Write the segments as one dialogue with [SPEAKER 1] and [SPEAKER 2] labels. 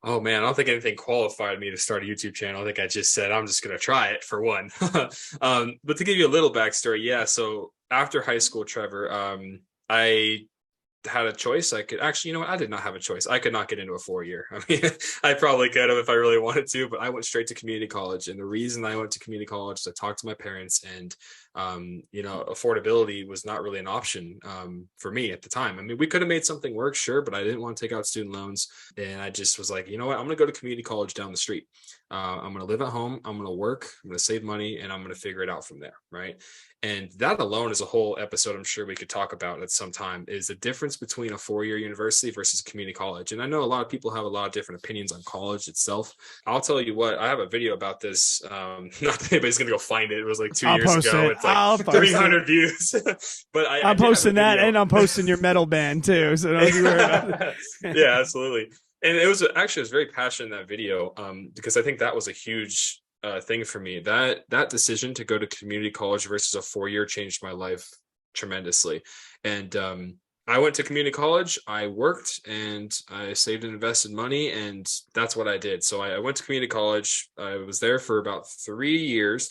[SPEAKER 1] Oh man, I don't think anything qualified me to start a YouTube channel. I think I just said I'm just gonna try it for one. But to give you a little backstory, yeah. So after high school, Trevor, I had a choice. I could actually, you know what? I did not have a choice. I could not get into a 4 year. I mean, I probably could have if I really wanted to, but I went straight to community college. And the reason I went to community college is I talked to my parents, and affordability was not really an option for me at the time. I mean, we could have made something work, sure, but I didn't want to take out student loans. And I just was like, you know what? I'm going to go to community college down the street. I'm going to live at home. I'm going to work. I'm going to save money, and I'm going to figure it out from there. Right. And that alone is a whole episode I'm sure we could talk about at some time, is the difference between a 4 year university versus community college. And I know a lot of people have a lot of different opinions on college itself. I'll tell you what, I have a video about this. Not that anybody's going to go find it. It was like 2 years ago. It's like 300 views. But
[SPEAKER 2] I'm posting that, and I'm posting your metal band too. So don't you worry about it.
[SPEAKER 1] Yeah, absolutely. And it was very passionate in that video, because I think that was a huge thing for me. That decision to go to community college versus a 4 year changed my life tremendously. And I went to community college, I worked, and I saved and invested money, and that's what I did. So I went to community college. I was there for about 3 years.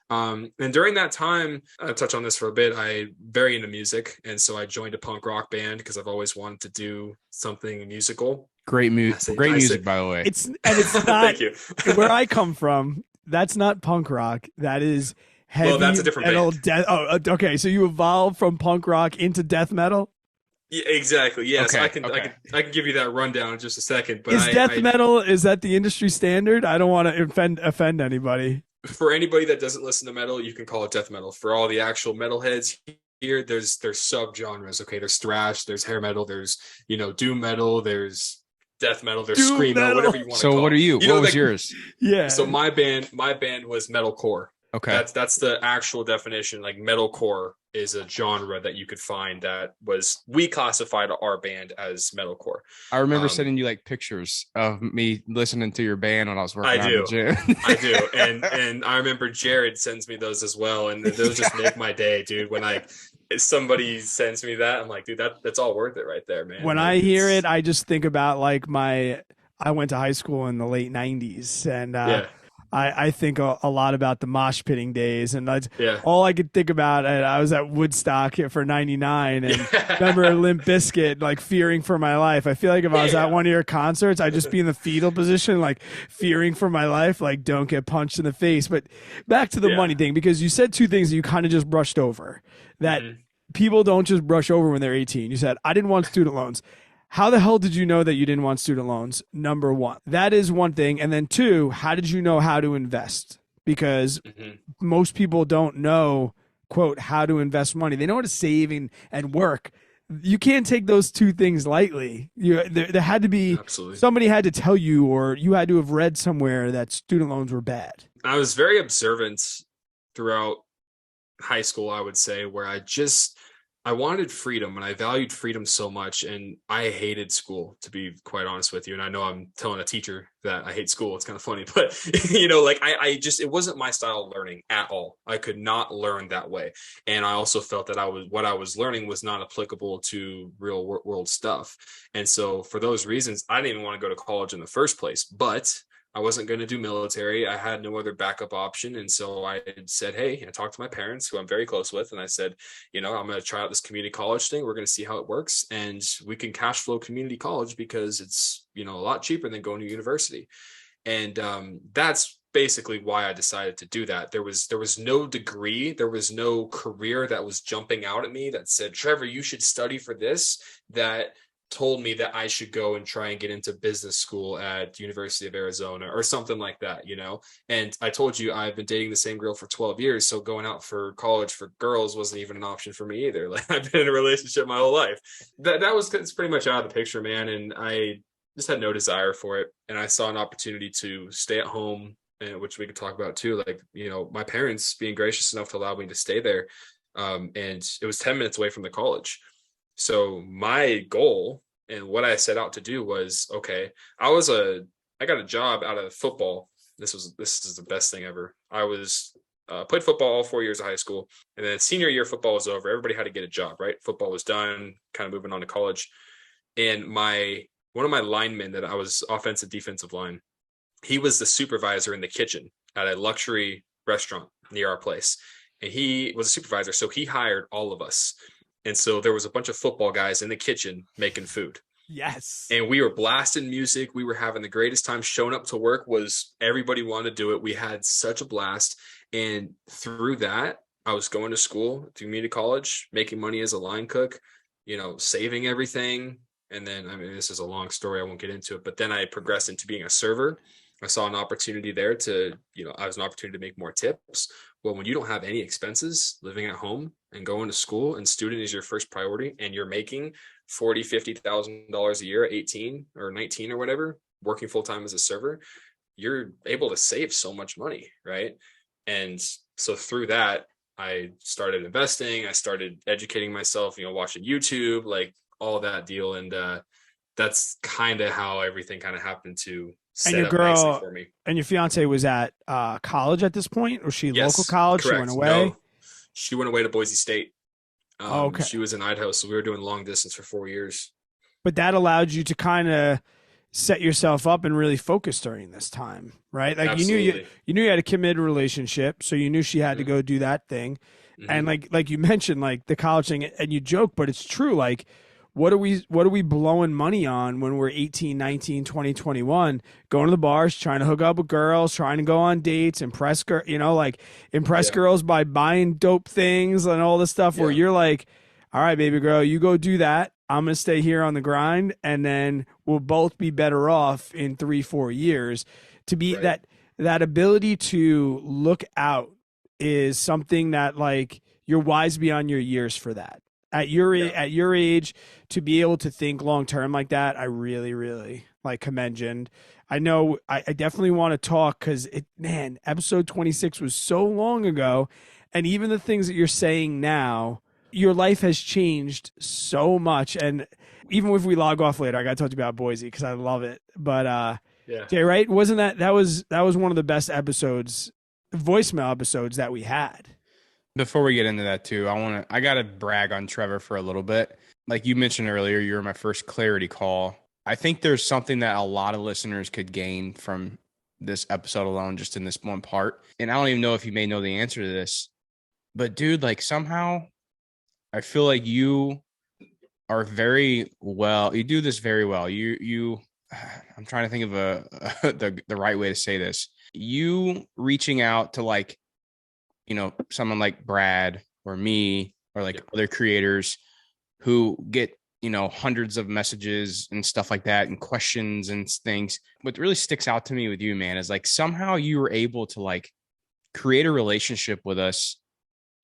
[SPEAKER 1] And during that time, I'll touch on this for a bit. I'm very into music, and so I joined a punk rock band because I've always wanted to do something musical.
[SPEAKER 3] Great music, by the way.
[SPEAKER 2] It's not. Thank you. Where I come from, that's not punk rock. That is heavy metal.
[SPEAKER 1] That's a different band.
[SPEAKER 2] Okay. So you evolved from punk rock into death metal.
[SPEAKER 1] Yeah, exactly. Yes,
[SPEAKER 3] okay.
[SPEAKER 1] I can give you that rundown in just a second. But
[SPEAKER 2] is death metal, is that the industry standard? I don't want to offend anybody.
[SPEAKER 1] For anybody that doesn't listen to metal, you can call it death metal. For all the actual metalheads here, there's subgenres. Okay, there's thrash, there's hair metal, there's doom metal, there's death metal, there's scream metal, whatever you want to call it.
[SPEAKER 3] So what are you? What was yours?
[SPEAKER 2] Yeah.
[SPEAKER 1] So my band was metalcore.
[SPEAKER 3] Okay.
[SPEAKER 1] That's the actual definition. Like metalcore is a genre that you could find we classified our band as metalcore.
[SPEAKER 3] I remember sending you like pictures of me listening to your band when I was working
[SPEAKER 1] I do.
[SPEAKER 3] on the gym.
[SPEAKER 1] I do. And I remember Jared sends me those as well. And those just make my day, dude. When somebody sends me that, I'm like, dude, that's all worth it right there, man.
[SPEAKER 2] When I hear it, I just think about like I went to high school in the late 90s, and I think a lot about the mosh pitting days, and all I could think about. And I was at Woodstock for '99, and remember Limp Bizkit, like fearing for my life. I feel like if I was at one of your concerts, I'd just be in the fetal position, like fearing for my life, like don't get punched in the face. But back to the money thing, because you said two things that you kind of just brushed over that people don't just brush over when they're 18. You said, I didn't want student loans. How the hell did you know that you didn't want student loans? Number one, that is one thing. And then two, how did you know how to invest? Because most people don't know, quote, how to invest money. They know how to save and work. You can't take those two things lightly. There had to be somebody had to tell you, or you had to have read somewhere that student loans were bad.
[SPEAKER 1] I was very observant throughout high school, I would say, where I wanted freedom, and I valued freedom so much, and I hated school, to be quite honest with you. And I know I'm telling a teacher that I hate school. It's kind of funny, but it wasn't my style of learning at all. I could not learn that way. And I also felt that what I was learning was not applicable to real world stuff. And so for those reasons, I didn't even want to go to college in the first place, but I wasn't going to do military. I had no other backup option. And so I said, hey, I talked to my parents, who I'm very close with. And I said, I'm going to try out this community college thing. We're going to see how it works. And we can cash flow community college because it's, a lot cheaper than going to university. And that's basically why I decided to do that. There was no degree. There was no career that was jumping out at me that said, Trevor, you should study for this, that told me that I should go and try and get into business school at University of Arizona or something like that, And I told you I've been dating the same girl for 12 years. So going out for college for girls wasn't even an option for me either. Like I've been in a relationship my whole life. It's pretty much out of the picture, man. And I just had no desire for it. And I saw an opportunity to stay at home, which we could talk about too. Like, my parents being gracious enough to allow me to stay there. And it was 10 minutes away from the college. So my goal and what I set out to do was, okay, I got a job out of football. This is the best thing ever. I played football all 4 years of high school, and then senior year football was over. Everybody had to get a job, right? Football was done, kind of moving on to college. And one one of my linemen that I was offensive defensive line, he was the supervisor in the kitchen at a luxury restaurant near our place. And he was a supervisor. So he hired all of us. And so there was a bunch of football guys in the kitchen making food.
[SPEAKER 2] Yes.
[SPEAKER 1] And we were blasting music. We were having the greatest time. Showing up to work was everybody wanted to do it. We had such a blast. And through that, I was going to school, to community college, making money as a line cook, saving everything. And then, this is a long story. I won't get into it. But then I progressed into being a server. I saw an opportunity there I was an opportunity to make more tips. Well, when you don't have any expenses, living at home and going to school, and student is your first priority, and you're making $40,000-$50,000 a year at 18 or 19 or whatever, working full time as a server, you're able to save so much money, right? And so through that, I started investing. I started educating myself, watching YouTube, like all that deal, and that's kind of how everything kind of happened to.
[SPEAKER 2] And your girl and your fiance was at college at this point, or she local college?
[SPEAKER 1] Correct.
[SPEAKER 2] She went away.
[SPEAKER 1] No, she went away to Boise State.
[SPEAKER 2] Okay.
[SPEAKER 1] She was in Idaho, so we were doing long distance for 4 years.
[SPEAKER 2] But that allowed you to kind of set yourself up and really focus during this time, right? Like
[SPEAKER 1] Absolutely.
[SPEAKER 2] you knew you had a committed relationship, so you knew she had to go do that thing, and like you mentioned, like the college thing, and you joke, but it's true. Like, what are we blowing money on when we're 18, 19, 20, 21, going to the bars, trying to hook up with girls, trying to go on dates, impress girls by buying dope things and all this stuff where you're like, all right, baby girl, you go do that. I'm going to stay here on the grind, and then we'll both be better off in 3-4 years. To be that ability to look out is something that, like, you're wise beyond your years for that. At your age, to be able to think long term like that, I really, really commend you. I know I definitely want to talk because episode 26 was so long ago, and even the things that you're saying now, your life has changed so much. And even if we log off later, I got to talk to you about Boise because I love it. But Jay, right? Wasn't that was one of the best voicemail episodes that we had?
[SPEAKER 3] Before we get into that too, I got to brag on Trevor for a little bit. Like you mentioned earlier, you were my first clarity call. I think there's something that a lot of listeners could gain from this episode alone, just in this one part. And I don't even know if you may know the answer to this, but dude, like somehow I feel like you are you do this very well. I'm trying to think of the right way to say this. You reaching out to someone like Brad or me or other creators who get, hundreds of messages and stuff like that and questions and things. What really sticks out to me with you, man, is somehow you were able to create a relationship with us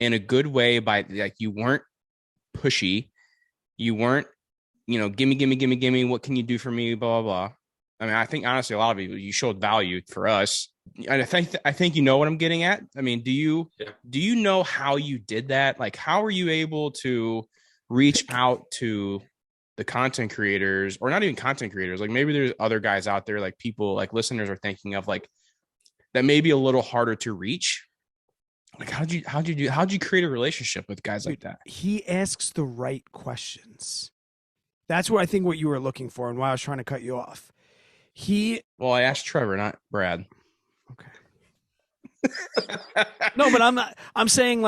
[SPEAKER 3] in a good way by you weren't pushy. You weren't, gimme. What can you do for me? Blah, blah, blah. I mean, I think honestly, a lot of you showed value for us. And I think you know what I'm getting at. I mean, do you know how you did that? Like, how are you able to reach out to the content creators, or not even content creators? Like maybe there's other guys out there, like people, like listeners are thinking of, that may be a little harder to reach. Like, how'd you create a relationship with guys like that?
[SPEAKER 2] He asks the right questions. That's what I think what you were looking for, and why I was trying to cut you off.
[SPEAKER 3] I asked Trevor, not Brad.
[SPEAKER 2] Okay. No, but I'm saying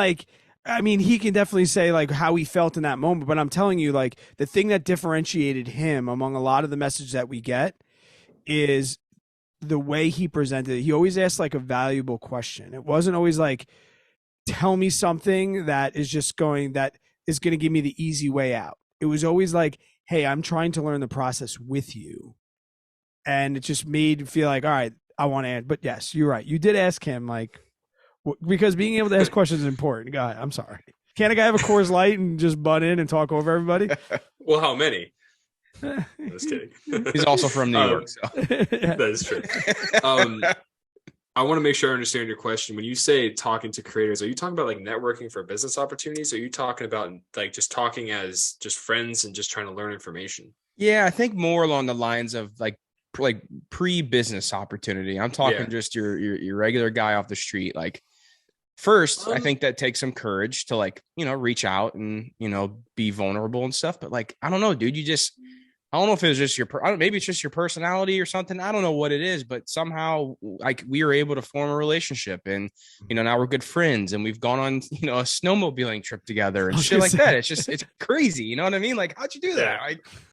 [SPEAKER 2] he can definitely say how he felt in that moment, but I'm telling you, the thing that differentiated him among a lot of the messages that we get is the way he presented it. He always asked a valuable question. It wasn't always tell me something that is going to give me the easy way out. It was always hey, I'm trying to learn the process with you. And it just made me feel all right, I want to add. But yes, you're right. You did ask him because being able to ask questions is important. Go ahead. I'm sorry. Can't a guy have a Coors Light and just butt in and talk over everybody?
[SPEAKER 1] Well, how many? Just kidding.
[SPEAKER 3] He's also from New York. So.
[SPEAKER 1] That is true. I want to make sure I understand your question. When you say talking to creators, are you talking about networking for business opportunities? Or are you talking about just talking as just friends and just trying to learn information?
[SPEAKER 3] Yeah, I think more along the lines of pre-business opportunity. I'm talking just your regular guy off the street. First, I think that takes some courage to reach out and, be vulnerable and stuff. But I don't know, dude, I don't know if it was just maybe it's just your personality or something. I don't know what it is, but somehow like we were able to form a relationship, and now we're good friends, and we've gone on a snowmobiling trip together and shit like that. It's crazy. You know what I mean? Like, how'd you do that?